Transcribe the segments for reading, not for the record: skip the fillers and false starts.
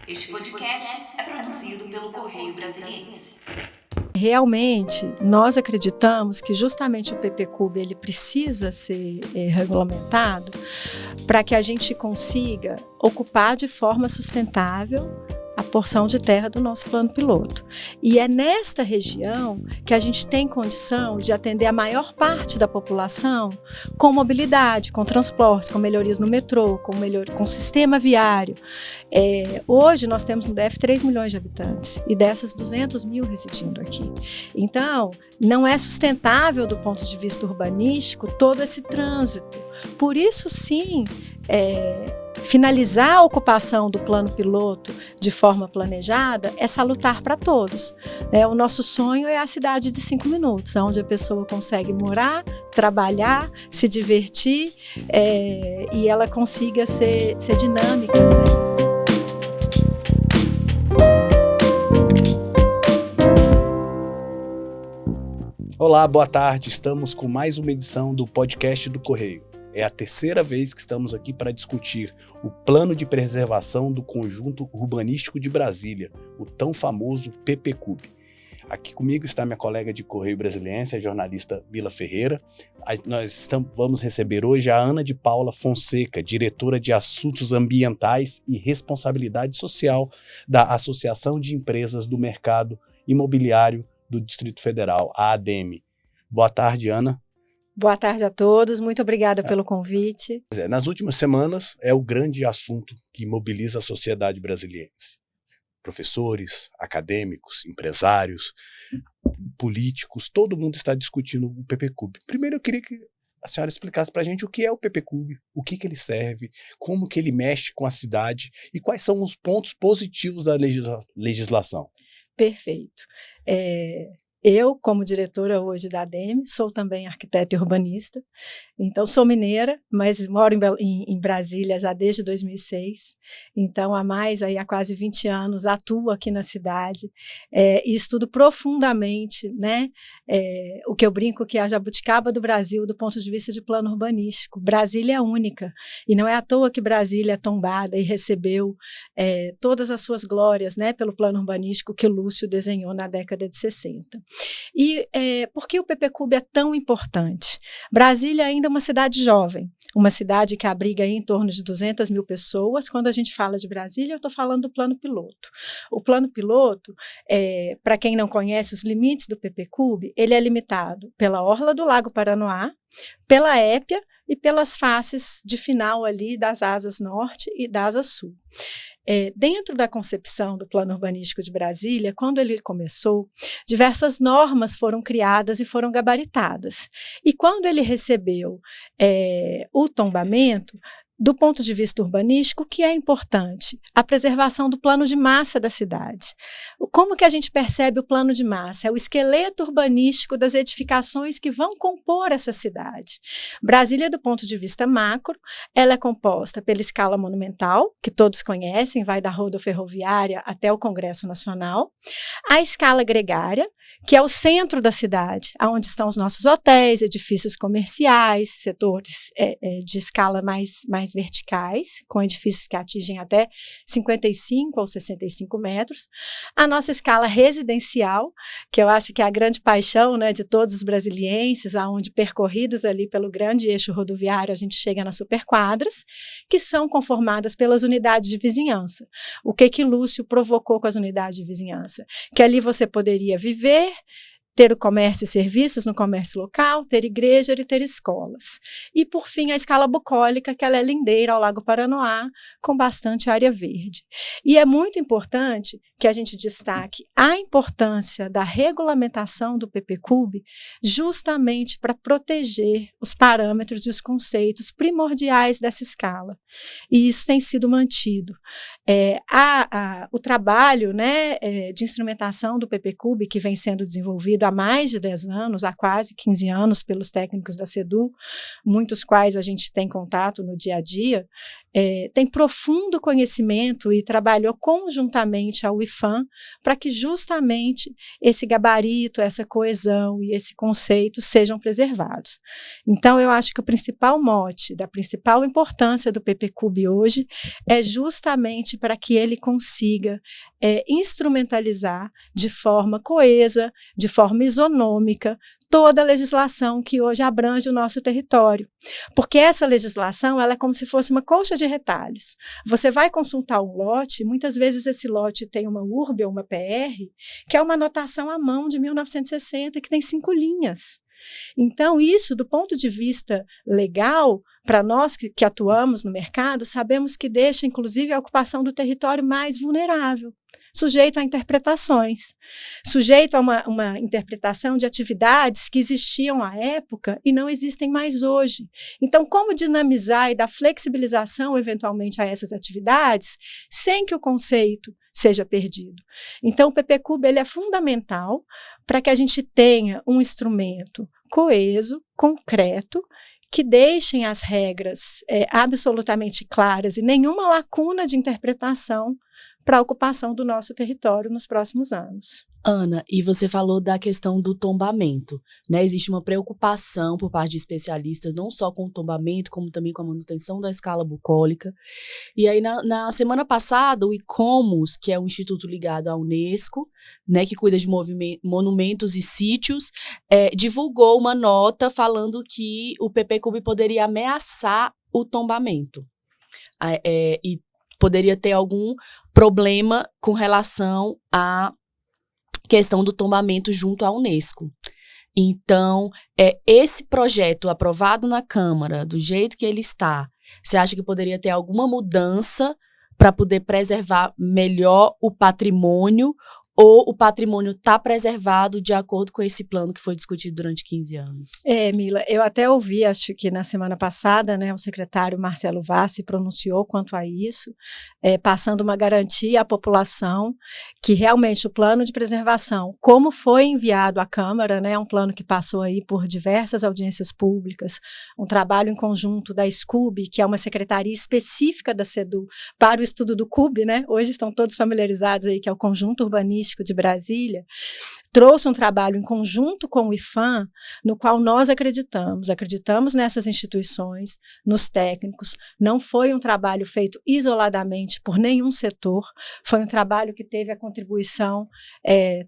Este podcast é produzido pelo Correio Brasiliense. Realmente, nós acreditamos que justamente o PPCub ele precisa ser regulamentado para que a gente consiga ocupar de forma sustentável a porção de terra do nosso plano piloto. E é nesta região que a gente tem condição de atender a maior parte da população com mobilidade, com transportes, com melhorias no metrô, com sistema viário. Hoje nós temos no DF 3 milhões de habitantes e dessas 200 mil residindo aqui. Então, não é sustentável do ponto de vista urbanístico todo esse trânsito. Por isso, sim, finalizar a ocupação do plano piloto de forma planejada é salutar para todos. O nosso sonho é a cidade de 5 minutos, onde a pessoa consegue morar, trabalhar, se divertir e ela consiga ser dinâmica. Olá, boa tarde. Estamos com mais uma edição do podcast do Correio. É a terceira vez que estamos aqui para discutir o Plano de Preservação do Conjunto Urbanístico de Brasília, o tão famoso PPCub. Aqui comigo está minha colega de Correio Brasiliense, a jornalista Mila Ferreira. Vamos receber hoje a Ana de Paula Fonseca, diretora de Assuntos Ambientais e Responsabilidade Social da Associação de Empresas do Mercado Imobiliário do Distrito Federal, a ADEME. Boa tarde, Ana. Boa tarde a todos, muito obrigada pelo convite. Nas últimas semanas é o grande assunto que mobiliza a sociedade brasiliense. Professores, acadêmicos, empresários, políticos, todo mundo está discutindo o PPCub. Primeiro eu queria que a senhora explicasse para a gente o que é o PPCub, o que ele serve, como que ele mexe com a cidade e quais são os pontos positivos da legislação. Perfeito. Eu, como diretora hoje da ADEME, sou também arquiteta e urbanista, então sou mineira, mas moro em Brasília já desde 2006, então há quase 20 anos atuo aqui na cidade e estudo profundamente, o que eu brinco que é a jabuticaba do Brasil do ponto de vista de plano urbanístico. Brasília é única, e não é à toa que Brasília é tombada e recebeu todas as suas glórias, pelo plano urbanístico que o Lúcio desenhou na década de 60. E por que o PPCub é tão importante? Brasília ainda é uma cidade jovem, uma cidade que abriga aí em torno de 200 mil pessoas. Quando a gente fala de Brasília, eu estou falando do plano piloto. O plano piloto, para quem não conhece os limites do PPCub, ele é limitado pela orla do Lago Paranoá, pela Épia e pelas faces de final ali das asas norte e da asa sul. Dentro da concepção do plano urbanístico de Brasília, quando ele começou, diversas normas foram criadas e foram gabaritadas. E quando ele recebeu o tombamento, do ponto de vista urbanístico, o que é importante? A preservação do plano de massa da cidade. Como que a gente percebe o plano de massa? É o esqueleto urbanístico das edificações que vão compor essa cidade. Brasília, do ponto de vista macro, ela é composta pela escala monumental, que todos conhecem, vai da rodoferroviária até o Congresso Nacional, a escala gregária, que é o centro da cidade, onde estão os nossos hotéis, edifícios comerciais, setores de escala mais verticais, com edifícios que atingem até 55 ou 65 metros. A nossa escala residencial, que eu acho que é a grande paixão de todos os brasilienses, onde percorridos ali pelo grande eixo rodoviário, a gente chega nas superquadras, que são conformadas pelas unidades de vizinhança. O que Lúcio provocou com as unidades de vizinhança? Que ali você poderia viver, ter o comércio e serviços no comércio local, ter igreja e ter escolas. E, por fim, a escala bucólica, que ela é lindeira ao Lago Paranoá, com bastante área verde. E é muito importante que a gente destaque a importância da regulamentação do PPCub justamente para proteger os parâmetros e os conceitos primordiais dessa escala. E isso tem sido mantido. O trabalho de instrumentação do PPCub, que vem sendo desenvolvido há mais de 10 anos, há quase 15 anos, pelos técnicos da SEDU, muitos quais a gente tem contato no dia a dia, tem profundo conhecimento e trabalhou conjuntamente ao IPHAN para que justamente esse gabarito, essa coesão e esse conceito sejam preservados. Então, eu acho que o principal mote, da principal importância do PPCub hoje é justamente para que ele consiga instrumentalizar de forma coesa, de forma isonômica, toda a legislação que hoje abrange o nosso território. Porque essa legislação, ela é como se fosse uma colcha de retalhos. Você vai consultar um lote, muitas vezes esse lote tem uma URB ou uma PR, que é uma anotação à mão de 1960, que tem 5 linhas. Então, isso, do ponto de vista legal, para nós que atuamos no mercado, sabemos que deixa, inclusive, a ocupação do território mais vulnerável, sujeito a interpretações, sujeito a uma interpretação de atividades que existiam à época e não existem mais hoje. Então, como dinamizar e dar flexibilização, eventualmente, a essas atividades, sem que o conceito seja perdido? Então, o PPCub ele é fundamental para que a gente tenha um instrumento coeso, concreto, que deixem as regras absolutamente claras e nenhuma lacuna de interpretação para a ocupação do nosso território nos próximos anos. Ana, e você falou da questão do tombamento, né? Existe uma preocupação por parte de especialistas, não só com o tombamento, como também com a manutenção da escala bucólica. E aí, na semana passada, o ICOMOS, que é um instituto ligado à Unesco, né, que cuida de monumentos e sítios, divulgou uma nota falando que o PPCub poderia ameaçar o tombamento. E poderia ter algum problema com relação à questão do tombamento junto à Unesco. Então, esse projeto aprovado na Câmara, do jeito que ele está, você acha que poderia ter alguma mudança para poder preservar melhor o patrimônio, ou o patrimônio está preservado de acordo com esse plano que foi discutido durante 15 anos? Mila, eu até ouvi, acho que na semana passada, né, o secretário Marcelo Vaz se pronunciou quanto a isso, passando uma garantia à população que realmente o plano de preservação, como foi enviado à Câmara, né, um plano que passou aí por diversas audiências públicas, um trabalho em conjunto da SCUB, que é uma secretaria específica da SEDU para o estudo do CUB, né, hoje estão todos familiarizados aí, que é o Conjunto Urbanístico de Brasília, trouxe um trabalho em conjunto com o IPHAN, no qual nós acreditamos nessas instituições, nos técnicos. Não foi um trabalho feito isoladamente por nenhum setor, foi um trabalho que teve a contribuição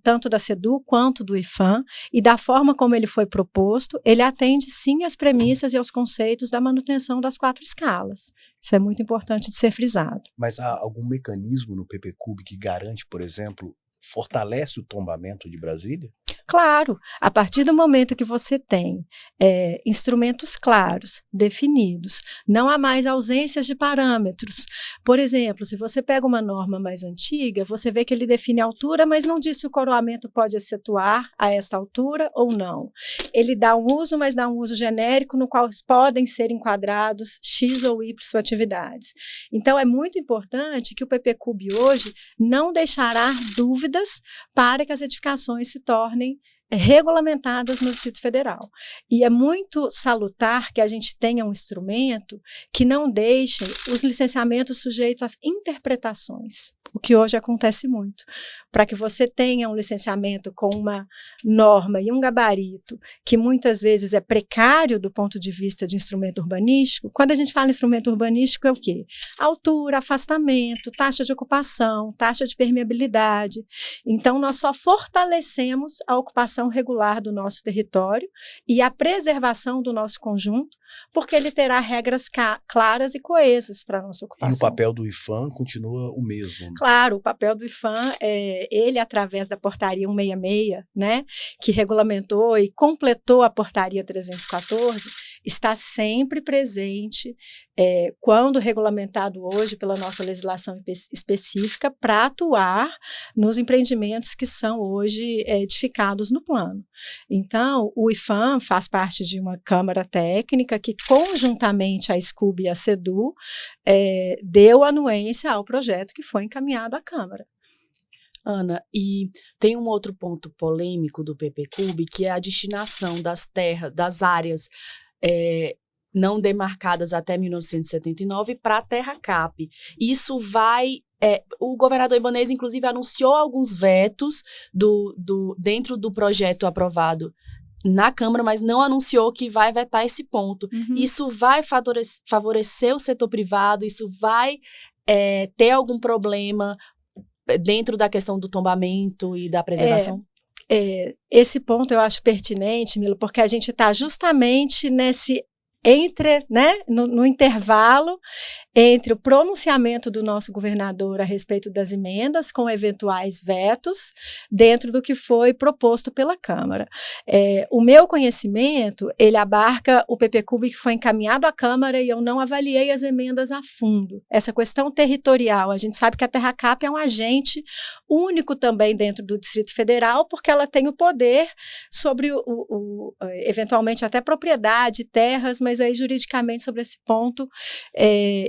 tanto da SEDU quanto do IPHAN, e da forma como ele foi proposto, ele atende sim às premissas e aos conceitos da manutenção das 4 escalas. Isso é muito importante de ser frisado. Mas há algum mecanismo no PPCub que garante, por exemplo, fortalece o tombamento de Brasília? Claro, a partir do momento que você tem instrumentos claros, definidos, não há mais ausências de parâmetros. Por exemplo, se você pega uma norma mais antiga, você vê que ele define a altura, mas não diz se o coroamento pode excetuar a essa altura ou não. Ele dá um uso, mas dá um uso genérico no qual podem ser enquadrados X ou Y atividades. Então, é muito importante que o PPCub hoje não deixará dúvidas para que as edificações se tornem regulamentadas no Distrito Federal. E é muito salutar que a gente tenha um instrumento que não deixe os licenciamentos sujeitos às interpretações, o que hoje acontece muito. Para que você tenha um licenciamento com uma norma e um gabarito que muitas vezes é precário do ponto de vista de instrumento urbanístico, quando a gente fala em instrumento urbanístico é o quê? Altura, afastamento, taxa de ocupação, taxa de permeabilidade. Então, nós só fortalecemos a ocupação regular do nosso território e a preservação do nosso conjunto, porque ele terá regras claras e coesas para a nossa ocupação. E o papel do IPHAN continua o mesmo? Claro, o papel do IPHAN, ele através da portaria 166, né, que regulamentou e completou a portaria 314, está sempre presente quando regulamentado hoje pela nossa legislação específica para atuar nos empreendimentos que são hoje edificados no plano. Então, o IPHAN faz parte de uma câmara técnica que, conjuntamente à SCUB e à SEDU, deu anuência ao projeto que foi encaminhado à Câmara. Ana, e tem um outro ponto polêmico do PPCub, que é a destinação das terras, das áreas não demarcadas até 1979 para a terra cap. Isso vai... o governador Ibanez, inclusive, anunciou alguns vetos dentro do projeto aprovado na Câmara, mas não anunciou que vai vetar esse ponto. Isso vai favorecer o setor privado, isso vai ter algum problema dentro da questão do tombamento e da preservação? Esse ponto eu acho pertinente, Mila, porque a gente está justamente no intervalo entre o pronunciamento do nosso governador a respeito das emendas, com eventuais vetos, dentro do que foi proposto pela Câmara. O meu conhecimento, ele abarca o PPCub que foi encaminhado à Câmara e eu não avaliei as emendas a fundo. Essa questão territorial, a gente sabe que a Terra Cap é um agente único também dentro do Distrito Federal, porque ela tem o poder sobre, eventualmente, até propriedade, terras, mas aí juridicamente sobre esse ponto,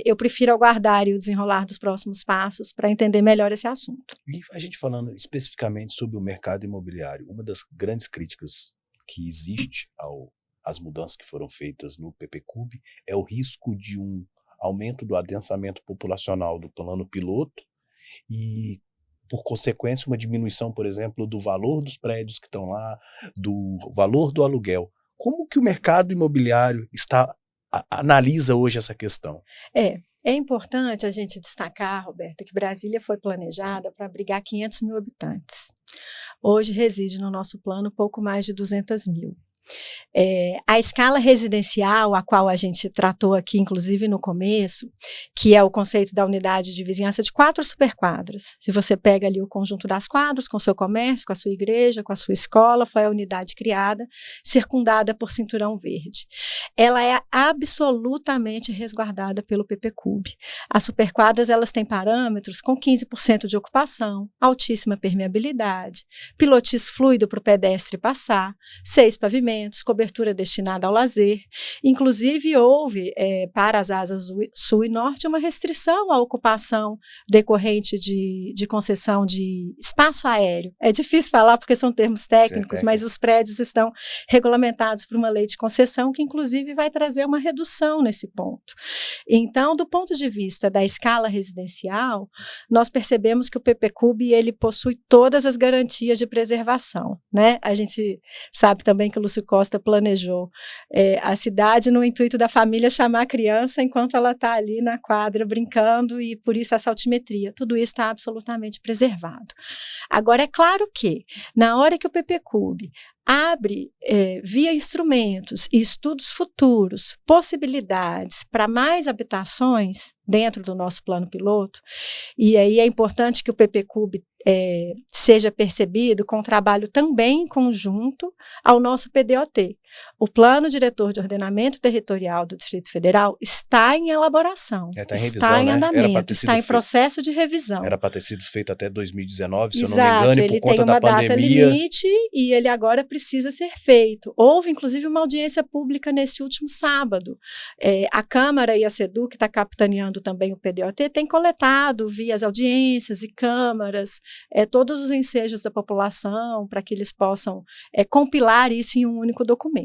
eu prefiro aguardar o desenrolar dos próximos passos para entender melhor esse assunto. E a gente falando especificamente sobre o mercado imobiliário, uma das grandes críticas que existe às mudanças que foram feitas no PPCub é o risco de um aumento do adensamento populacional do plano piloto e, por consequência, uma diminuição, por exemplo, do valor dos prédios que estão lá, do valor do aluguel. Como que o mercado imobiliário analisa hoje essa questão? É importante a gente destacar, Roberta, que Brasília foi planejada para abrigar 500 mil habitantes. Hoje reside no nosso plano pouco mais de 200 mil. A escala residencial, a qual a gente tratou aqui, inclusive no começo, que é o conceito da unidade de vizinhança de 4 superquadras. Se você pega ali o conjunto das quadras, com o seu comércio, com a sua igreja, com a sua escola, foi a unidade criada, circundada por cinturão verde. Ela é absolutamente resguardada pelo PPCub. As superquadras, elas têm parâmetros com 15% de ocupação, altíssima permeabilidade, pilotis fluido para o pedestre passar, 6 pavimentos, cobertura destinada ao lazer. Inclusive, houve, para as asas sul e norte, uma restrição à ocupação decorrente de concessão de espaço aéreo. É difícil falar porque são termos técnicos, mas os prédios estão regulamentados por uma lei de concessão que, inclusive, vai trazer uma redução nesse ponto. Então, do ponto de vista da escala residencial, nós percebemos que o PPCub, ele possui todas as garantias de preservação, né? A gente sabe também que o Lúcio Costa planejou a cidade no intuito da família chamar a criança enquanto ela está ali na quadra brincando e por isso essa altimetria. Tudo isso está absolutamente preservado. Agora, é claro que na hora que o PPCub abre, via instrumentos e estudos futuros, possibilidades para mais habitações dentro do nosso plano piloto, e aí é importante que o PPCub seja percebido com trabalho também em conjunto ao nosso PDOT. O Plano Diretor de Ordenamento Territorial do Distrito Federal está em elaboração, Está em revisão, está em né? andamento, está em processo de revisão. Era para ter sido feito até 2019, se Exato, eu não me engano, e ele por conta tem uma da pandemia... data limite e ele agora precisa ser feito. Houve, inclusive, uma audiência pública nesse último sábado. A Câmara e a SEDU, que está capitaneando também o PDOT, tem coletado via as audiências e câmaras todos os ensejos da população para que eles possam compilar isso em um único documento.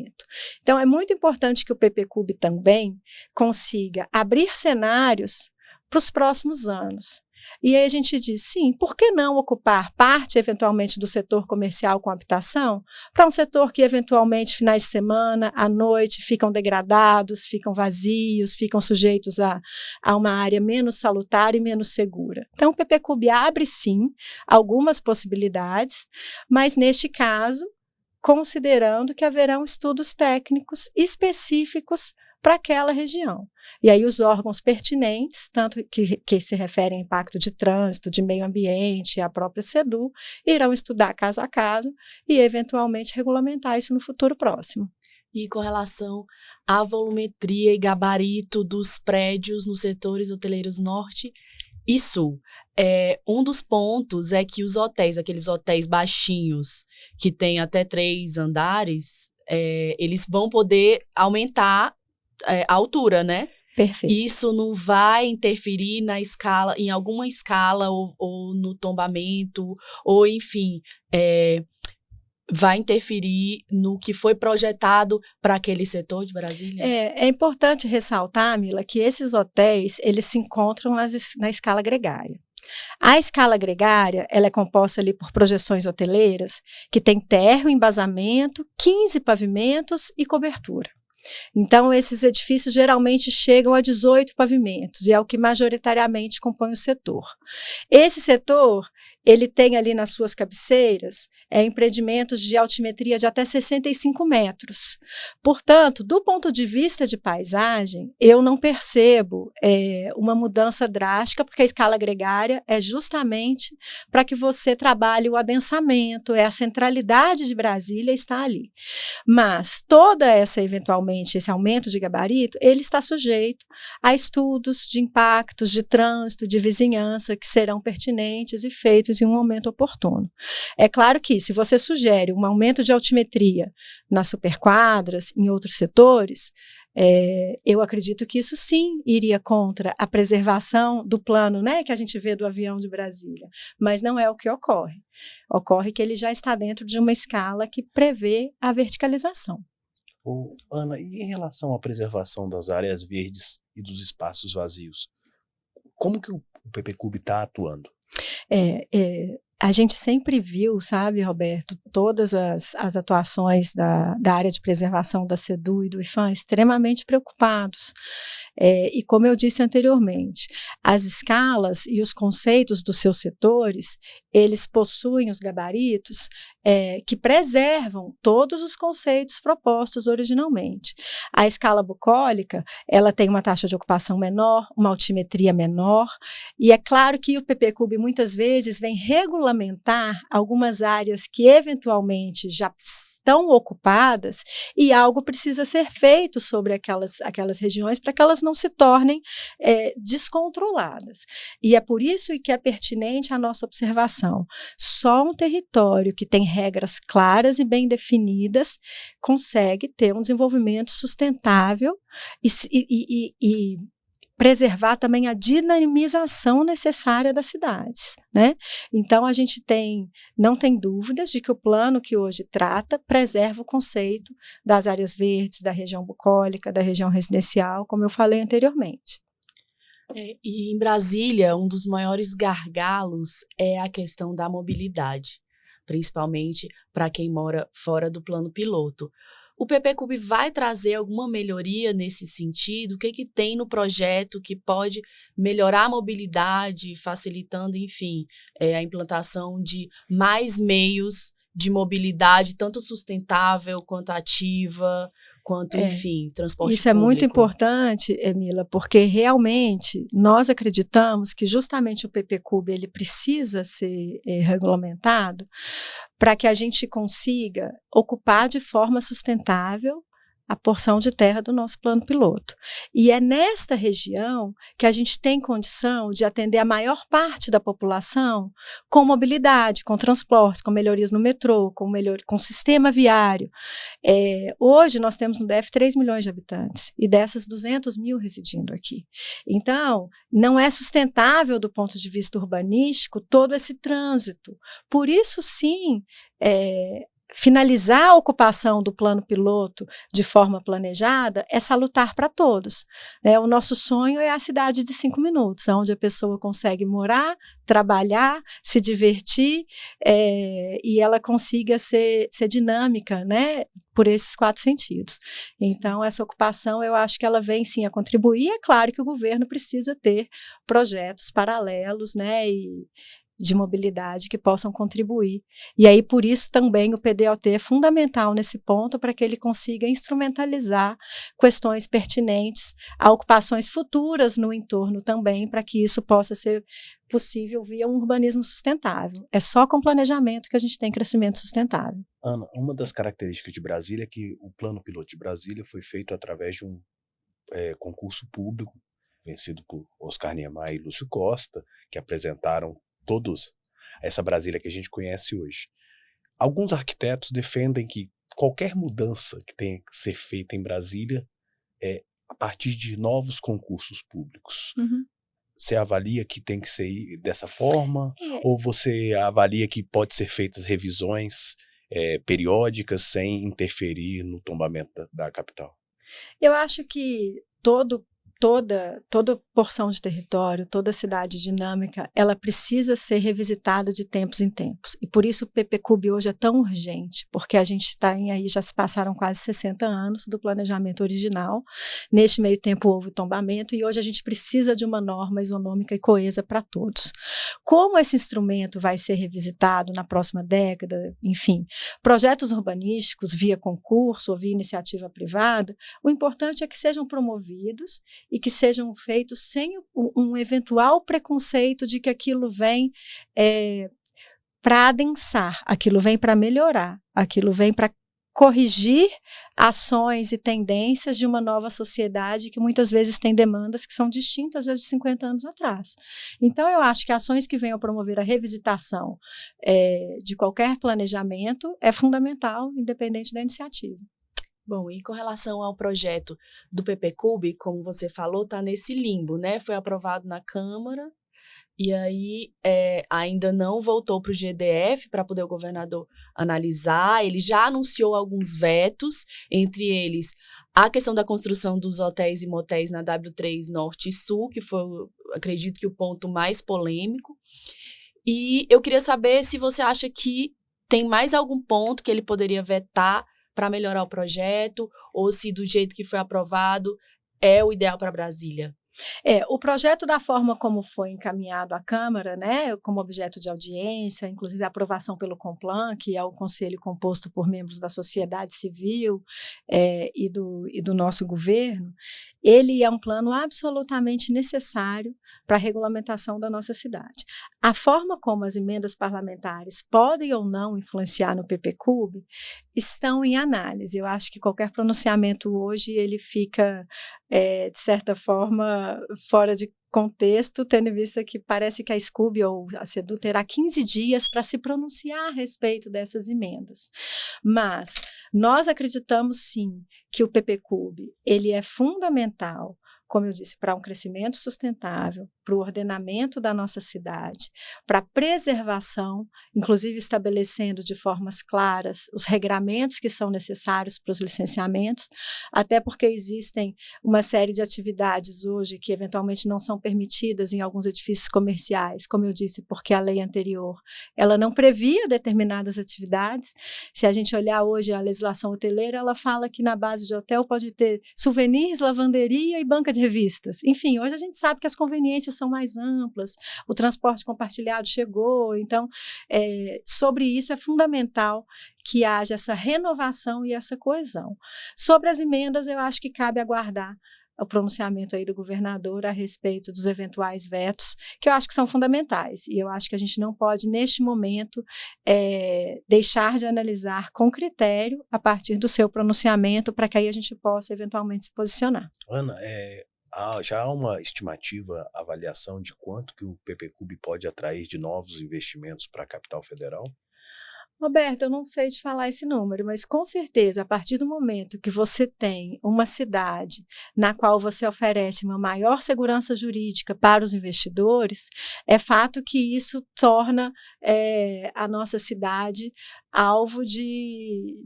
Então, é muito importante que o PPCub também consiga abrir cenários para os próximos anos. E aí a gente diz, sim, por que não ocupar parte, eventualmente, do setor comercial com habitação, para um setor que, eventualmente, finais de semana, à noite, ficam degradados, ficam vazios, ficam sujeitos a uma área menos salutar e menos segura. Então, o PPCub abre, sim, algumas possibilidades, mas, neste caso, considerando que haverão estudos técnicos específicos para aquela região. E aí os órgãos pertinentes, tanto que se referem ao impacto de trânsito, de meio ambiente, a própria SEDU, irão estudar caso a caso e, eventualmente, regulamentar isso no futuro próximo. E com relação à volumetria e gabarito dos prédios nos setores hoteleiros norte e sul, um dos pontos é que os hotéis, aqueles hotéis baixinhos, que têm até 3 andares, eles vão poder aumentar a altura, né? Perfeito. Isso não vai interferir na escala, em alguma escala, ou no tombamento, ou enfim, vai interferir no que foi projetado para aquele setor de Brasília? É importante ressaltar, Mila, que esses hotéis, eles se encontram na escala gregária. A escala gregária, ela é composta ali por projeções hoteleiras, que tem térreo, embasamento, 15 pavimentos e cobertura. Então, esses edifícios geralmente chegam a 18 pavimentos, e é o que majoritariamente compõe o setor. Esse setor, ele tem ali nas suas cabeceiras empreendimentos de altimetria de até 65 metros. Portanto, do ponto de vista de paisagem, eu não percebo uma mudança drástica, porque a escala gregária é justamente para que você trabalhe o adensamento, a centralidade de Brasília está ali. Mas toda eventualmente, esse aumento de gabarito, ele está sujeito a estudos de impactos de trânsito, de vizinhança, que serão pertinentes e feitos em um momento oportuno. É claro que, se você sugere um aumento de altimetria nas superquadras, em outros setores, eu acredito que isso sim iria contra a preservação do plano, né, que a gente vê do avião de Brasília, mas não é o que ocorre. Ocorre que ele já está dentro de uma escala que prevê a verticalização. Ana, e em relação à preservação das áreas verdes e dos espaços vazios, como que o PPCub está atuando? A gente sempre viu, sabe, Roberto, todas as atuações da área de preservação da SEDU e do IPHAN extremamente preocupados. E como eu disse anteriormente, as escalas e os conceitos dos seus setores, eles possuem os gabaritos que preservam todos os conceitos propostos originalmente. A escala bucólica, ela tem uma taxa de ocupação menor, uma altimetria menor, e é claro que o PPCub muitas vezes vem regulamentar algumas áreas que eventualmente já estão ocupadas e algo precisa ser feito sobre aquelas regiões para que elas não se tornem descontroladas. E é por isso que é pertinente a nossa observação. Só um território que tem regras claras e bem definidas consegue ter um desenvolvimento sustentável e preservar também a dinamização necessária das cidades, né? Então, a gente não tem dúvidas de que o plano que hoje trata preserva o conceito das áreas verdes, da região bucólica, da região residencial, como eu falei anteriormente. E em Brasília, um dos maiores gargalos é a questão da mobilidade, principalmente para quem mora fora do plano piloto. O PPCub vai trazer alguma melhoria nesse sentido? O que tem no projeto que pode melhorar a mobilidade, facilitando, enfim, a implantação de mais meios de mobilidade, tanto sustentável quanto ativa, quanto, enfim, transporte Isso público? É muito importante, Emila, porque realmente nós acreditamos que justamente o PPCub ele precisa ser regulamentado para que a gente consiga ocupar de forma sustentável a porção de terra do nosso plano piloto. E é nesta região que a gente tem condição de atender a maior parte da população com mobilidade, com transportes, com melhorias no metrô, com sistema viário. Hoje nós temos no DF 3 milhões de habitantes e dessas 200 mil residindo aqui. Então, não é sustentável do ponto de vista urbanístico todo esse trânsito. Por isso, sim, finalizar a ocupação do plano piloto de forma planejada é salutar para todos. O nosso sonho é a cidade de 5 minutos, onde a pessoa consegue morar, trabalhar, se divertir e ela consiga ser dinâmica, né, por esses 4 sentidos. Então, essa ocupação, eu acho que ela vem sim a contribuir. É claro que o governo precisa ter projetos paralelos, né, de mobilidade que possam contribuir. E aí, por isso, também o PDOT é fundamental nesse ponto para que ele consiga instrumentalizar questões pertinentes a ocupações futuras no entorno também, para que isso possa ser possível via um urbanismo sustentável. É só com planejamento que a gente tem crescimento sustentável. Ana, uma das características de Brasília é que o Plano Piloto de Brasília foi feito através de um concurso público, vencido por Oscar Niemeyer e Lúcio Costa, que apresentaram todos essa Brasília que a gente conhece hoje. Alguns arquitetos defendem que qualquer mudança que tenha que ser feita em Brasília a partir de novos concursos públicos. Uhum. Você avalia que tem que ser dessa forma? É. Ou você avalia que pode ser feitas revisões periódicas sem interferir no tombamento da capital? Eu acho que toda porção de território, toda cidade dinâmica, ela precisa ser revisitada de tempos em tempos. E por isso o PPCub hoje é tão urgente, porque a gente está aí, já se passaram quase 60 anos do planejamento original. Neste meio tempo houve tombamento e hoje a gente precisa de uma norma isonômica e coesa para todos. Como esse instrumento vai ser revisitado na próxima década, enfim, projetos urbanísticos via concurso ou via iniciativa privada, o importante é que sejam promovidos e que sejam feitos sem um eventual preconceito de que aquilo vem para adensar, aquilo vem para melhorar, aquilo vem para corrigir ações e tendências de uma nova sociedade que muitas vezes tem demandas que são distintas das de 50 anos atrás. Então, eu acho que ações que venham promover a revisitação de qualquer planejamento é fundamental, independente da iniciativa. Bom, e com relação ao projeto do PPCub, como você falou, está nesse limbo, né? Foi aprovado na Câmara e aí ainda não voltou para o GDF para poder o governador analisar. Ele já anunciou alguns vetos, entre eles a questão da construção dos hotéis e motéis na W3 Norte e Sul, que foi, acredito que, o ponto mais polêmico. E eu queria saber se você acha que tem mais algum ponto que ele poderia vetar para melhorar o projeto, ou se do jeito que foi aprovado é o ideal para Brasília. O projeto, da forma como foi encaminhado à Câmara, né, como objeto de audiência, inclusive a aprovação pelo CONPLAN, que é o conselho composto por membros da sociedade civil e do nosso governo, ele é um plano absolutamente necessário para a regulamentação da nossa cidade. A forma como as emendas parlamentares podem ou não influenciar no PPCub estão em análise. Eu acho que qualquer pronunciamento hoje ele fica, de certa forma, fora de contexto, tendo em vista que parece que a SCUB ou a SEDU terá 15 dias para se pronunciar a respeito dessas emendas. Mas nós acreditamos, sim, que o PPCub ele é fundamental, como eu disse, para um crescimento sustentável, para o ordenamento da nossa cidade, para a preservação, inclusive estabelecendo de formas claras os regramentos que são necessários para os licenciamentos, até porque existem uma série de atividades hoje que eventualmente não são permitidas em alguns edifícios comerciais, como eu disse, porque a lei anterior ela não previa determinadas atividades. Se a gente olhar hoje a legislação hoteleira, ela fala que na base de hotel pode ter souvenirs, lavanderia e banca de revistas. Enfim, hoje a gente sabe que as conveniências são mais amplas, o transporte compartilhado chegou, então, sobre isso é fundamental que haja essa renovação e essa coesão. Sobre as emendas, eu acho que cabe aguardar o pronunciamento aí do governador a respeito dos eventuais vetos, que eu acho que são fundamentais, e eu acho que a gente não pode, neste momento, deixar de analisar com critério a partir do seu pronunciamento, para que aí a gente possa eventualmente se posicionar. Ana, já há uma estimativa, avaliação de quanto que o PPCub pode atrair de novos investimentos para a capital federal? Roberto, eu não sei te falar esse número, mas com certeza, a partir do momento que você tem uma cidade na qual você oferece uma maior segurança jurídica para os investidores, é fato que isso torna a nossa cidade alvo de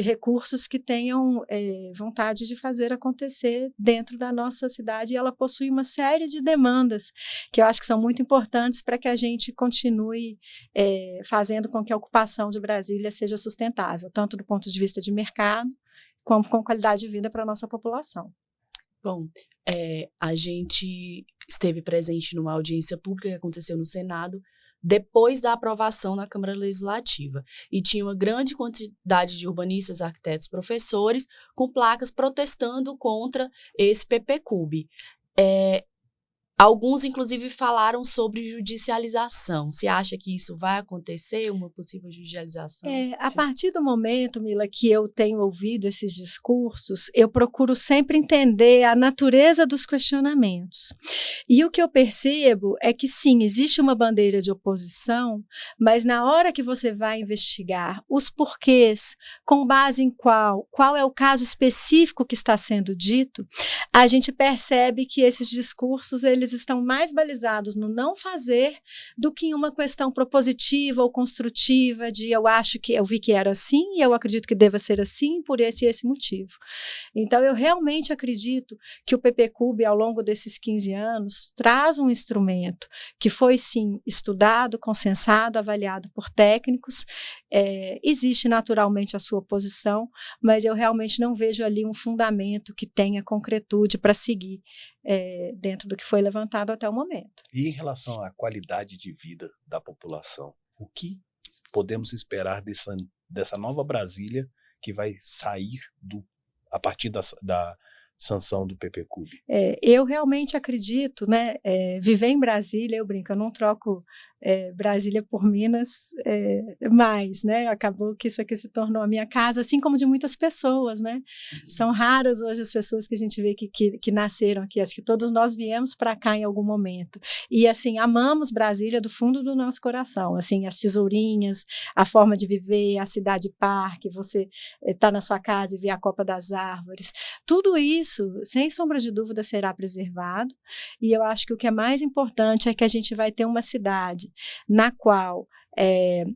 recursos que tenham vontade de fazer acontecer dentro da nossa cidade, e ela possui uma série de demandas que eu acho que são muito importantes para que a gente continue fazendo com que a ocupação de Brasília seja sustentável, tanto do ponto de vista de mercado, como com qualidade de vida para a nossa população. Bom, a gente esteve presente numa audiência pública que aconteceu no Senado, depois da aprovação na Câmara Legislativa, e tinha uma grande quantidade de urbanistas, arquitetos, professores, com placas protestando contra esse PPCub. Alguns, inclusive, falaram sobre judicialização. Você acha que isso vai acontecer, uma possível judicialização? A partir do momento, Mila, que eu tenho ouvido esses discursos, eu procuro sempre entender a natureza dos questionamentos. E o que eu percebo é que, sim, existe uma bandeira de oposição, mas na hora que você vai investigar os porquês, com base em qual é o caso específico que está sendo dito, a gente percebe que esses discursos, eles estão mais balizados no não fazer do que em uma questão propositiva ou construtiva de eu vi que era assim e eu acredito que deva ser assim por esse e esse motivo. Então, eu realmente acredito que o PPCub, ao longo desses 15 anos, traz um instrumento que foi, sim, estudado, consensado, avaliado por técnicos. Existe naturalmente a sua posição, mas eu realmente não vejo ali um fundamento que tenha concretude para seguir dentro do que foi levantado até o momento. E em relação à qualidade de vida da população, o que podemos esperar dessa nova Brasília que vai sair a partir da sanção do PPCub? Eu realmente acredito, né? Viver em Brasília, eu brinco, eu não troco Brasília por Minas mais, né? Acabou que isso aqui se tornou a minha casa, assim como de muitas pessoas, né? São raras hoje as pessoas que a gente vê que nasceram aqui, acho que todos nós viemos para cá em algum momento. E, assim, amamos Brasília do fundo do nosso coração, assim, as tesourinhas, a forma de viver, a cidade-parque, você tá na sua casa e vê a copa das árvores, tudo isso, sem sombra de dúvida, será preservado, e eu acho que o que é mais importante é que a gente vai ter uma cidade na qual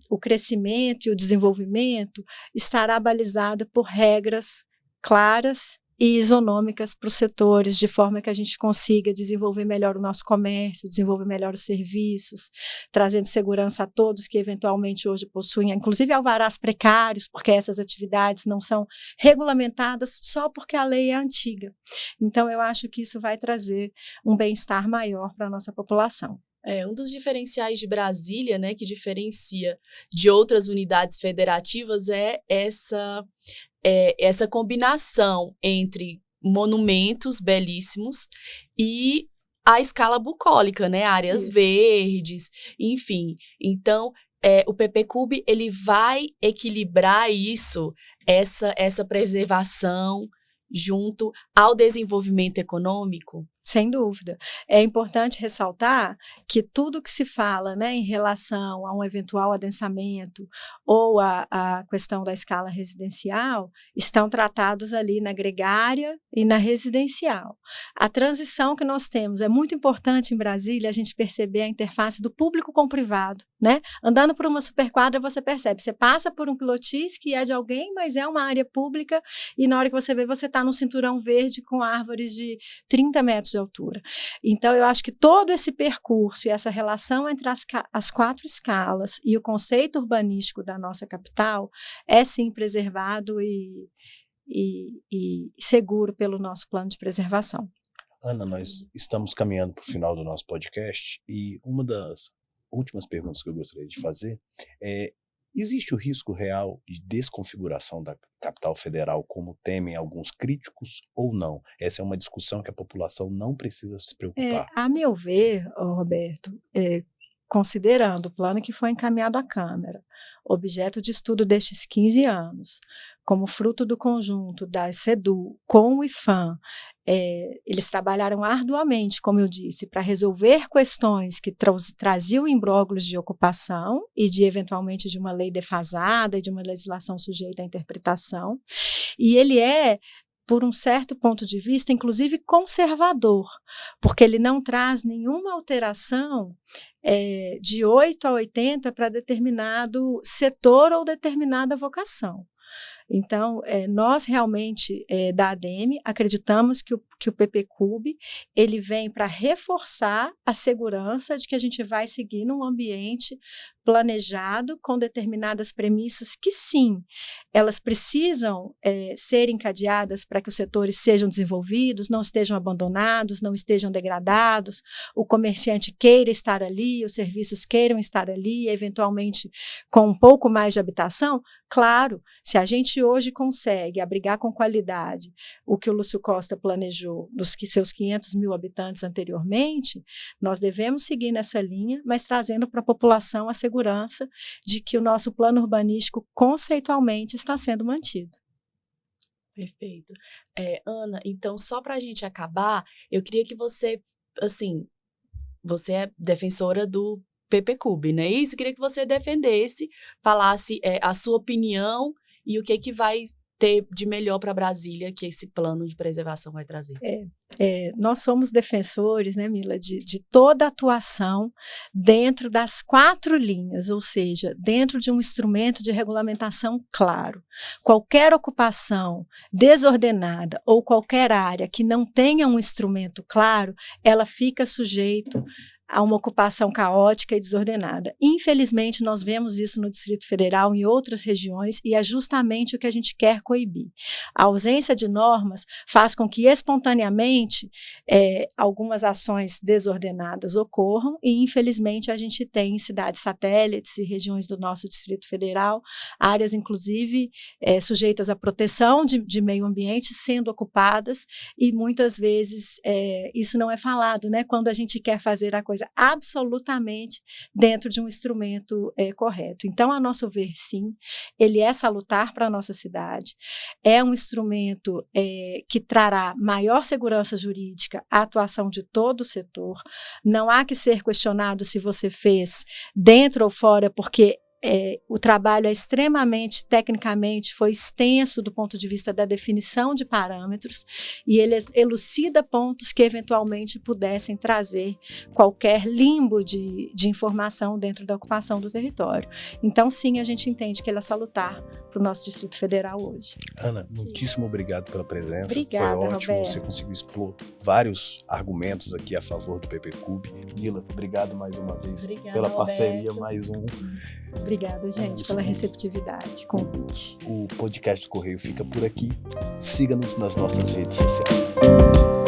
o crescimento e o desenvolvimento estará balizado por regras claras e isonômicas para os setores, de forma que a gente consiga desenvolver melhor o nosso comércio, desenvolver melhor os serviços, trazendo segurança a todos que eventualmente hoje possuem, inclusive alvarás precários, porque essas atividades não são regulamentadas só porque a lei é antiga. Então, eu acho que isso vai trazer um bem-estar maior para a nossa população. Um dos diferenciais de Brasília, né, que diferencia de outras unidades federativas é essa combinação entre monumentos belíssimos e a escala bucólica, né, áreas verdes, enfim. Então, o PPCub, ele vai equilibrar essa preservação junto ao desenvolvimento econômico? Sem dúvida. É importante ressaltar que tudo que se fala, né, em relação a um eventual adensamento ou a questão da escala residencial estão tratados ali na gregária e na residencial. A transição que nós temos é muito importante em Brasília a gente perceber a interface do público com o privado, né? Andando por uma superquadra você percebe, você passa por um pilotis que é de alguém, mas é uma área pública e na hora que você vê, você está num cinturão verde com árvores de 30 metros de altura. Então, eu acho que todo esse percurso e essa relação entre as 4 escalas e o conceito urbanístico da nossa capital é, sim, preservado e seguro pelo nosso plano de preservação. Ana, nós estamos caminhando para o final do nosso podcast e uma das últimas perguntas que eu gostaria de fazer é: existe o risco real de desconfiguração da capital federal, como temem alguns críticos, ou não? Essa é uma discussão que a população não precisa se preocupar. A meu ver, Roberto, considerando o plano que foi encaminhado à Câmara, objeto de estudo destes 15 anos, como fruto do conjunto da SEDU com o IPHAN, eles trabalharam arduamente, como eu disse, para resolver questões que traziam imbróglios de ocupação e eventualmente de uma lei defasada e de uma legislação sujeita à interpretação, e ele por um certo ponto de vista, inclusive conservador, porque ele não traz nenhuma alteração de 8 a 80 para determinado setor ou determinada vocação. Então, nós realmente, da ADEME, acreditamos que o PPCub, ele vem para reforçar a segurança de que a gente vai seguir num ambiente planejado, com determinadas premissas que, sim, elas precisam ser encadeadas para que os setores sejam desenvolvidos, não estejam abandonados, não estejam degradados, o comerciante queira estar ali, os serviços queiram estar ali, eventualmente com um pouco mais de habitação. Claro, se a gente gente hoje consegue abrigar com qualidade o que o Lúcio Costa planejou dos seus 500 mil habitantes anteriormente, nós devemos seguir nessa linha, mas trazendo para a população a segurança de que o nosso plano urbanístico conceitualmente está sendo mantido. Perfeito. Ana, então, só para a gente acabar, eu queria que você, assim, você é defensora do PPCub, não é isso? Eu queria que você defendesse, falasse a sua opinião e o que vai ter de melhor para Brasília que esse plano de preservação vai trazer. Nós somos defensores, né, Mila, de toda atuação dentro das 4 linhas, ou seja, dentro de um instrumento de regulamentação claro. Qualquer ocupação desordenada ou qualquer área que não tenha um instrumento claro, ela fica sujeito a uma ocupação caótica e desordenada. Infelizmente, nós vemos isso no Distrito Federal, em outras regiões, e é justamente o que a gente quer coibir. A ausência de normas faz com que, espontaneamente, algumas ações desordenadas ocorram, e, infelizmente, a gente tem em cidades satélites e regiões do nosso Distrito Federal, áreas, inclusive, sujeitas à proteção de meio ambiente, sendo ocupadas, e, muitas vezes, isso não é falado, né? Quando a gente quer fazer a coisa absolutamente dentro de um instrumento correto. Então, a nosso ver, sim, ele é salutar para a nossa cidade, é um instrumento que trará maior segurança jurídica à atuação de todo o setor. Não há que ser questionado se você fez dentro ou fora, porque o trabalho é extremamente, tecnicamente, foi extenso do ponto de vista da definição de parâmetros e ele elucida pontos que eventualmente pudessem trazer qualquer limbo de informação dentro da ocupação do território. Então, sim, a gente entende que ele é salutar para o nosso Distrito Federal hoje. Ana, muitíssimo obrigado pela presença. Obrigada, foi ótimo, Roberto. Você conseguiu expor vários argumentos aqui a favor do PPCub. Mila, obrigado mais uma vez pela parceria, mais um. Obrigada, gente, pela receptividade, convite. O podcast do Correio fica por aqui. Siga-nos nas nossas redes sociais.